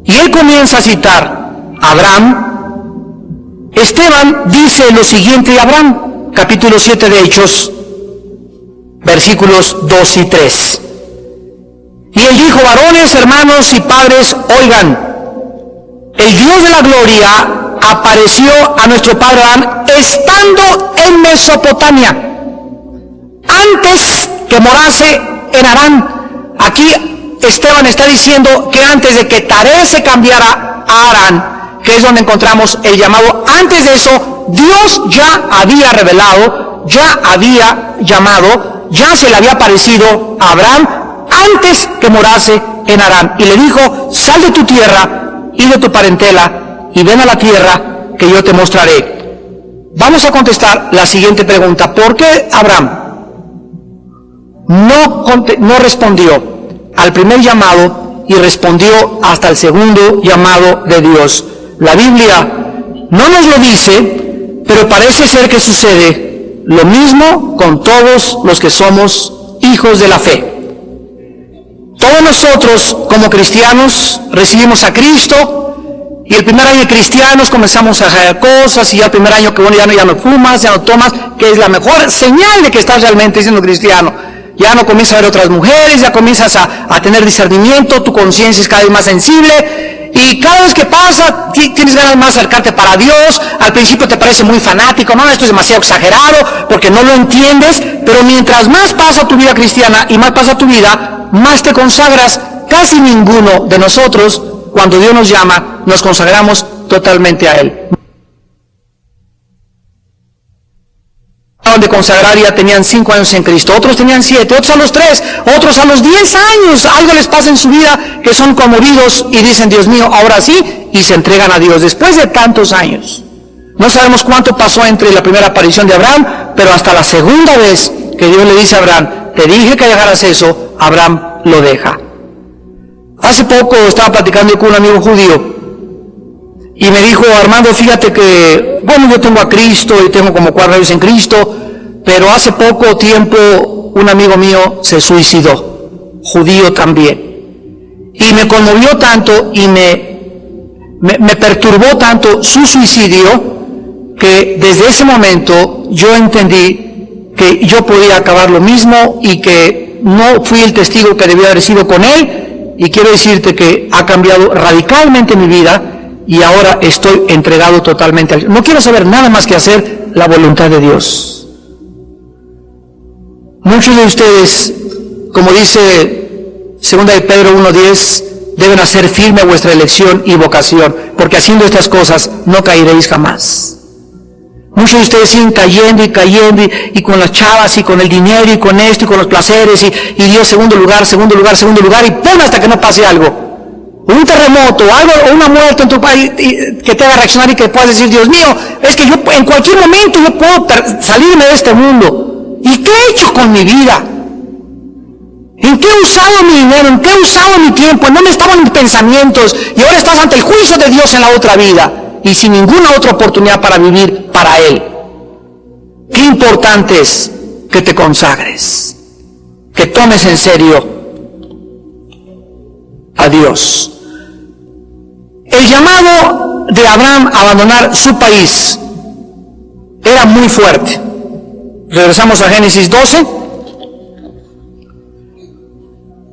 y él comienza a citar a Abraham. Esteban dice lo siguiente de Abraham, capítulo 7 de Hechos, versículos 2 y 3. Y él dijo, varones, hermanos y padres, oigan, el Dios de la gloria apareció a nuestro padre Abraham estando en Mesopotamia, antes que morase en Harán. Aquí Esteban está diciendo que antes de que Taré se cambiara a Harán, que es donde encontramos el llamado, antes de eso, Dios ya había revelado, ya había llamado, ya se le había aparecido a Abraham, antes que morase en Harán. Y le dijo, sal de tu tierra y de tu parentela, y ven a la tierra que yo te mostraré. Vamos a contestar la siguiente pregunta. ¿Por qué Abraham no respondió al primer llamado y respondió hasta el segundo llamado de Dios? La Biblia no nos lo dice, pero parece ser que sucede lo mismo con todos los que somos hijos de la fe. Todos nosotros como cristianos recibimos a Cristo, y el primer año de cristianos comenzamos a hacer cosas, y ya el primer año que bueno, ya no fumas, ya no tomas, que es la mejor señal de que estás realmente siendo cristiano. Ya no comienzas a ver otras mujeres, ya comienzas a tener discernimiento, tu conciencia es cada vez más sensible, y cada vez que pasa tienes ganas más de acercarte para Dios. Al principio te parece muy fanático, no, esto es demasiado exagerado porque no lo entiendes, pero mientras más pasa tu vida cristiana y más pasa tu vida, más te consagras. Casi ninguno de nosotros, cuando Dios nos llama, nos consagramos totalmente a Él. De consagrar ya tenían 5 años en Cristo, otros tenían 7, otros a los 3, otros a los 10 años, algo les pasa en su vida que son conmovidos y dicen, Dios mío, ahora sí, y se entregan a Dios después de tantos años. No sabemos cuánto pasó entre la primera aparición de Abraham, pero hasta la segunda vez que Dios le dice a Abraham, te dije que dejaras eso, Abraham lo deja. Hace poco estaba platicando con un amigo judío, y me dijo: Armando, fíjate que, bueno, yo tengo a Cristo y tengo como 4 años en Cristo, pero hace poco tiempo un amigo mío se suicidó, judío también, y me conmovió tanto y me perturbó tanto su suicidio, que desde ese momento yo entendí que yo podía acabar lo mismo y que no fui el testigo que debía haber sido con él, y quiero decirte que ha cambiado radicalmente mi vida y ahora estoy entregado totalmente a Dios. No quiero saber nada más que hacer la voluntad de Dios. Muchos de ustedes, como dice 2 de Pedro 1:10, deben hacer firme vuestra elección y vocación, porque haciendo estas cosas no caeréis jamás. Muchos de ustedes siguen cayendo y con las chavas y con el dinero y con esto y con los placeres y Dios segundo lugar y ¡pum! Hasta que no pase algo. Un terremoto, algo, o una muerte en tu país que te haga reaccionar y que puedas decir: Dios mío, es que yo en cualquier momento yo puedo salirme de este mundo. ¿Y qué he hecho con mi vida? ¿En qué he usado mi dinero? ¿En qué he usado mi tiempo? ¿En dónde estaban mis pensamientos? Y ahora estás ante el juicio de Dios en la otra vida y sin ninguna otra oportunidad para vivir para Él. Qué importante es que te consagres, que tomes en serio a Dios. El llamado de Abraham a abandonar su país era muy fuerte. Regresamos a Génesis 12.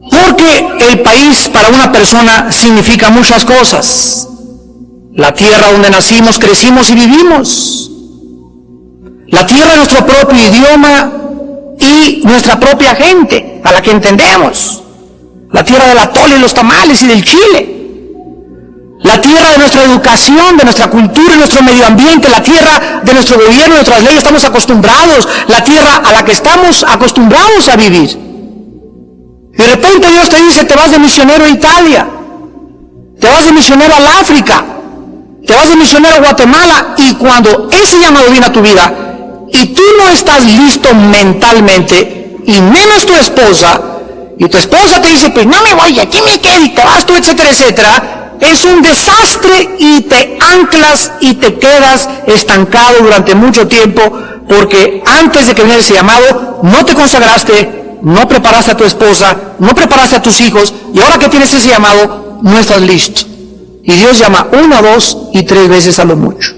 Porque el país para una persona significa muchas cosas. La tierra donde nacimos, crecimos y vivimos. La tierra de nuestro propio idioma y nuestra propia gente, a la que entendemos. La tierra del atole, los tamales y del chile. La tierra de nuestra educación, de nuestra cultura y nuestro medio ambiente. La tierra de nuestro gobierno, de nuestras leyes, estamos acostumbrados. La tierra a la que estamos acostumbrados a vivir. De repente Dios te dice: te vas de misionero a Italia, te vas de misionero al África, te vas de misionero a Guatemala, y cuando ese llamado viene a tu vida y tú no estás listo mentalmente, y menos tu esposa, y tu esposa te dice: pues no me voy, aquí me quedo, y te vas tú, etcétera, etcétera, es un desastre y te anclas y te quedas estancado durante mucho tiempo, porque antes de que viniera ese llamado no te consagraste, no preparaste a tu esposa, no preparaste a tus hijos, y ahora que tienes ese llamado no estás listo. Y Dios llama 1, 2 y 3 veces a lo mucho.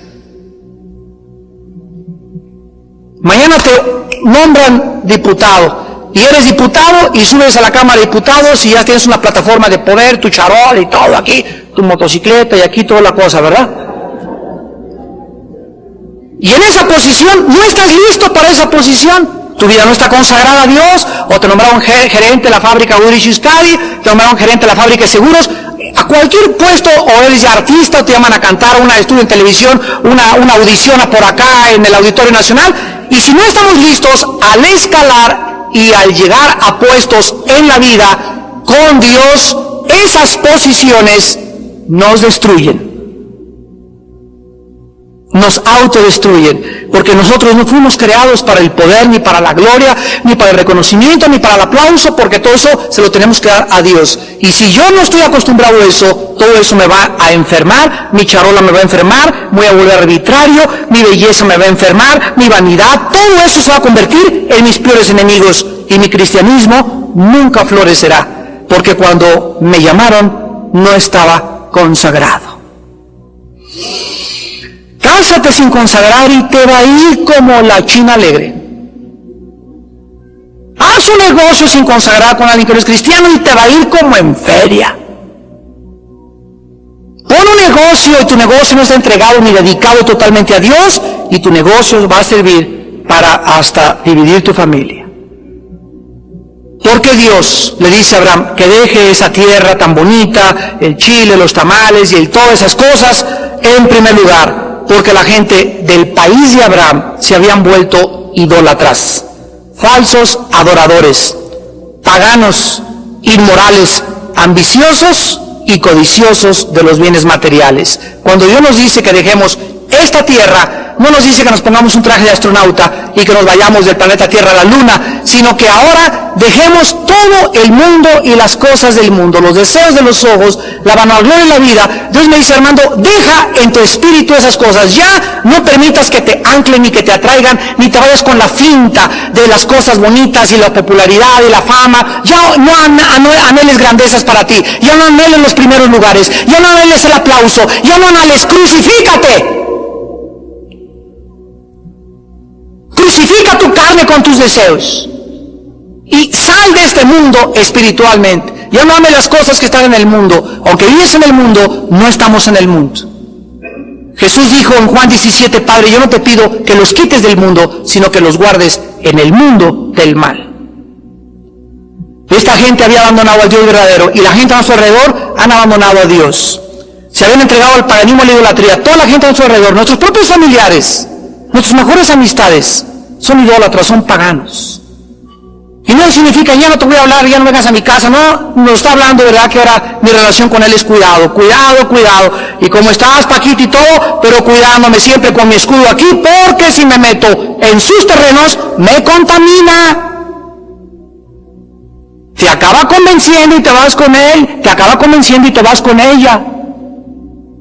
Mañana te nombran diputado, y eres diputado y subes a la Cámara de Diputados y ya tienes una plataforma de poder, tu charol y todo aquí, tu motocicleta y aquí toda la cosa, ¿verdad? Y en esa posición no estás listo para esa posición. Tu vida no está consagrada a Dios, o te nombraron gerente de la fábrica Ulrich Euskadi, te nombraron gerente de la fábrica de seguros, a cualquier puesto, o eres ya artista, o te llaman a cantar, una estudio en televisión, una audición por acá en el Auditorio Nacional, y si no estamos listos al escalar y al llegar a puestos en la vida con Dios, esas posiciones nos destruyen. Nos autodestruyen, porque nosotros no fuimos creados para el poder, ni para la gloria, ni para el reconocimiento, ni para el aplauso, porque todo eso se lo tenemos que dar a Dios. Y si yo no estoy acostumbrado a eso, todo eso me va a enfermar, mi charola me va a enfermar, voy a volver arbitrario, mi belleza me va a enfermar, mi vanidad, todo eso se va a convertir en mis peores enemigos, y mi cristianismo nunca florecerá, porque cuando me llamaron no estaba consagrado. Cásate sin consagrar y te va a ir como la China alegre. Haz un negocio sin consagrar con alguien que no es cristiano y te va a ir como en feria. Pon un negocio y tu negocio no está entregado ni dedicado totalmente a Dios, y tu negocio va a servir para hasta dividir tu familia. Porque Dios le dice a Abraham que deje esa tierra tan bonita, el chile, los tamales y todas esas cosas, en primer lugar, porque la gente del país de Abraham se habían vuelto idólatras, falsos adoradores, paganos, inmorales, ambiciosos y codiciosos de los bienes materiales. Cuando Dios nos dice que dejemos esta tierra, no nos dice que nos pongamos un traje de astronauta y que nos vayamos del planeta Tierra a la Luna, sino que ahora dejemos todo el mundo y las cosas del mundo, los deseos de los ojos, la vanagloria de la vida. Dios me dice, Armando, deja en tu espíritu esas cosas. Ya no permitas que te anclen ni que te atraigan, ni te vayas con la finta de las cosas bonitas y la popularidad y la fama. Ya no anheles grandezas para ti, ya no anheles los primeros lugares, ya no anheles el aplauso, ya no anheles, crucifícate. Crucifica tu carne con tus deseos y sal de este mundo espiritualmente. Ya no ames las cosas que están en el mundo. Aunque vives en el mundo, no estamos en el mundo. Jesús dijo en Juan 17, Padre, yo no te pido que los quites del mundo, sino que los guardes en el mundo del mal. Esta gente había abandonado al Dios verdadero y la gente a su alrededor han abandonado a Dios. Se habían entregado al paganismo y la idolatría. Toda la gente a nuestro alrededor, nuestros propios familiares, nuestras mejores amistades, son idólatras, son paganos. Y no significa, ya no te voy a hablar, ya no vengas a mi casa. No, nos está hablando, ¿verdad? Que ahora mi relación con Él es cuidado, cuidado, cuidado. Y como estás, Paquito y todo, pero cuidándome siempre con mi escudo aquí, porque si me meto en sus terrenos, me contamina. Te acaba convenciendo y te vas con Él, te acaba convenciendo y te vas con ella.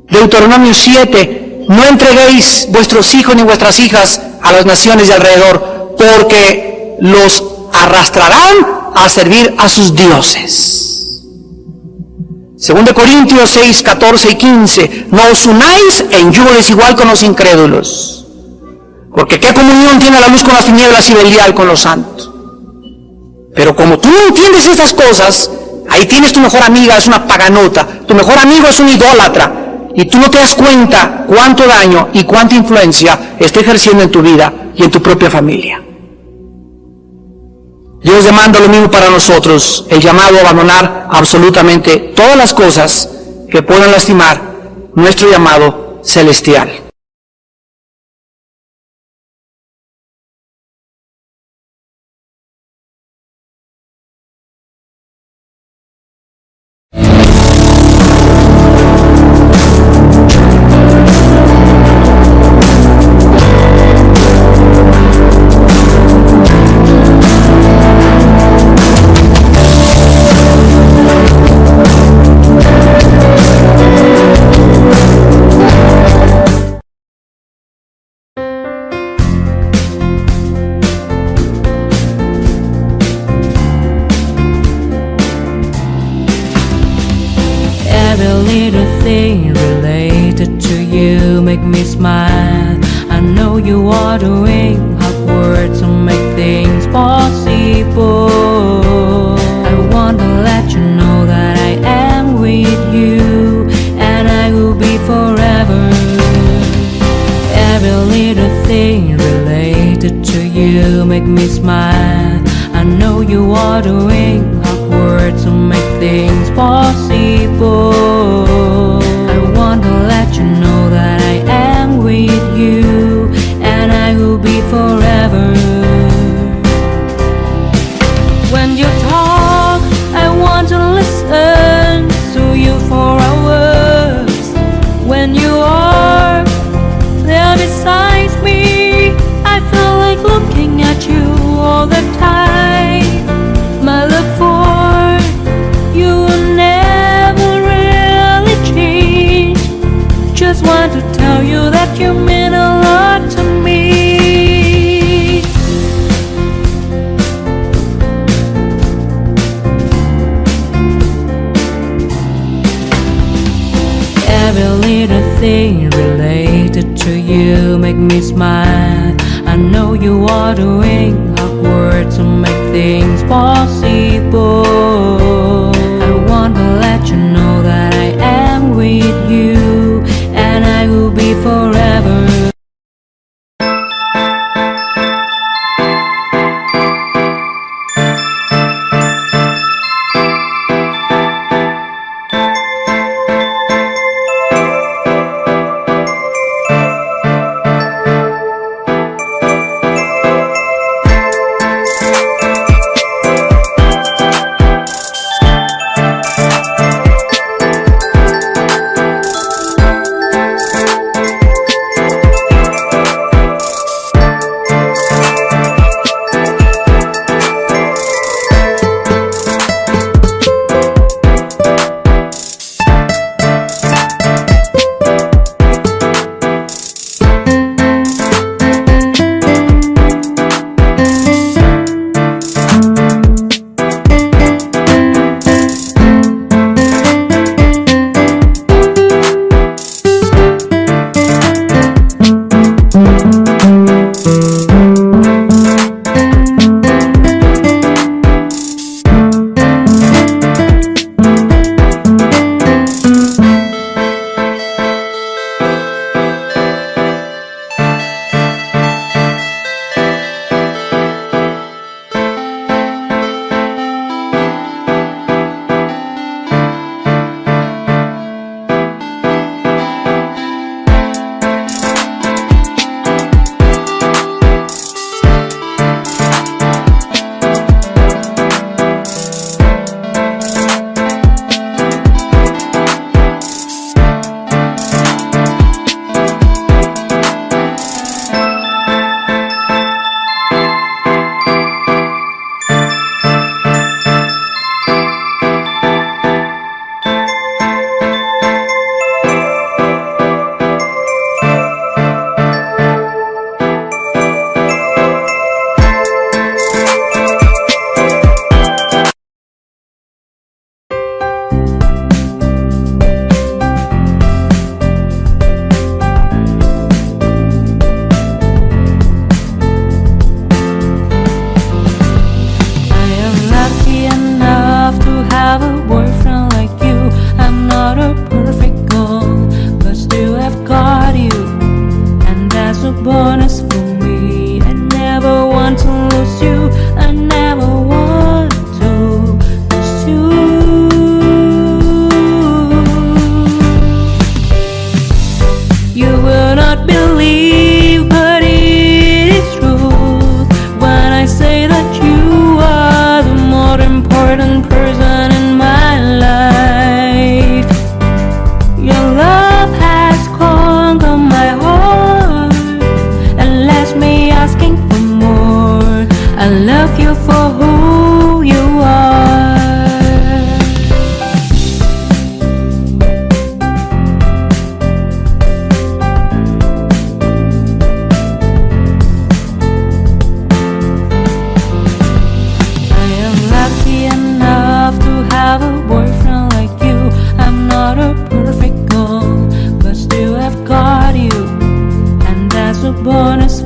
Deuteronomio 7, no entreguéis vuestros hijos ni vuestras hijas a las naciones de alrededor, porque los arrastrarán a servir a sus dioses. 2 Corintios 6, 14 y 15, no os unáis en yugo desigual con los incrédulos, porque qué comunión tiene la luz con las tinieblas y el día con los santos. Pero como tú no entiendes estas cosas, ahí tienes tu mejor amiga, es una paganota, tu mejor amigo es un idólatra, y tú no te das cuenta cuánto daño y cuánta influencia está ejerciendo en tu vida y en tu propia familia. Dios demanda lo mismo para nosotros, el llamado a abandonar absolutamente todas las cosas que puedan lastimar nuestro llamado celestial. bonus for me. I never want to lose you. I never want to lose you. You will not believe, but it is true when I say that you are the more important person in my life. Your love has conquered my heart and left me asking for more. I love you for who you are. I am lucky enough to have a boyfriend like you. I'm not a perfect girl, but still I've got you, and that's a bonus